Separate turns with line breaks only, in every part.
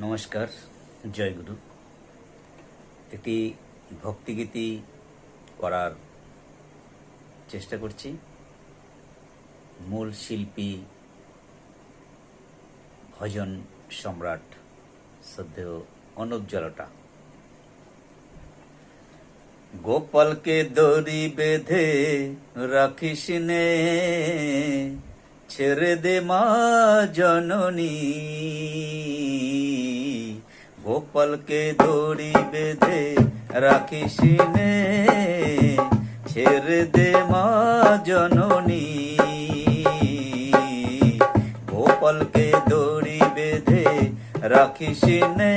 নমস্কার, জয়গুরু। একটি ভক্তিগীতি করার চেষ্টা করছি। মূল শিল্পী ভজন সম্রাট শ্রদ্ধেয় অনুপ জলোটা। গোপালকে দড়ি বেঁধে রাখিস নে, ছেড়ে দে মা জননী। গোপালকে দড়ি বেঁধে রাখিস নে, ছেড়ে দে মা জননী। গোপালকে দড়ি বেঁধে রাখিস নে,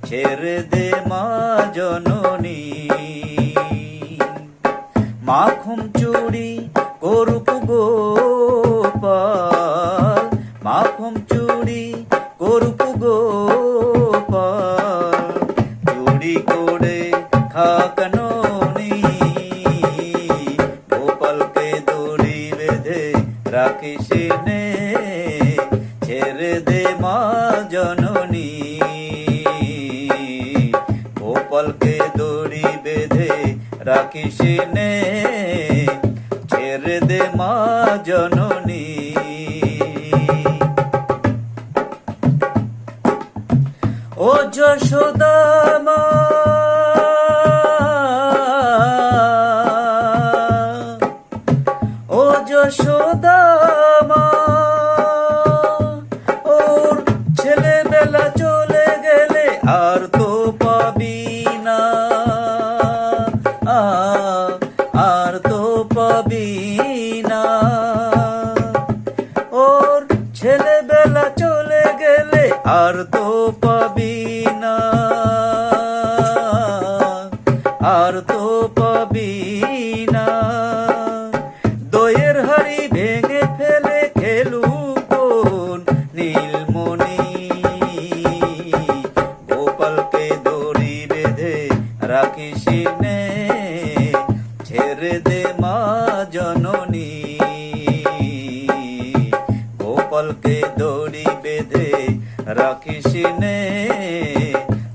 ছেড়ে দে মা জননী। মাখুম চুরি করুক গোপাল, মাখুম চুরি করুক গোপাল, চুরি করে খাক ননি। গোপালকে দড়ি বেঁধে রাখিস নে, ছেড়ে দে মা জননী। গোপালকে দড়ি বেঁধে রাখিস নে, ছেড়ে দে মা জননী। ও যশোদা মা, ও যশোদা মা, ওর ছেলেবেলা চলে গেলে আর তো পাবি না, আর তো পাবি না। ওর ছেলেবেলা চলে গেলে আর তো পাবি না, আর তো পাবি না। দইয়ের হাড়ি ভেঙে ফেলে খেলু কোন নীলমণি। গোপালকে দড়ি বেঁধে রাখিস নে, ছেড়ে দে মা জননী। গোপালকে দড়ি বেঁধে রাখিস নে,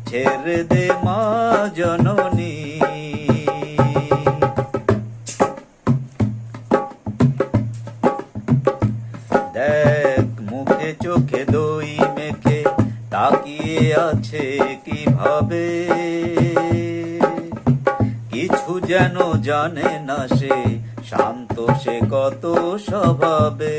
ছেড়ে দে মা জননী। দেখ মুখে চোখে দই মেখে তাকিয়ে আছে কিভাবে, কিছু যেন জানে না সে, শান্ত সে কত স্বভাবে।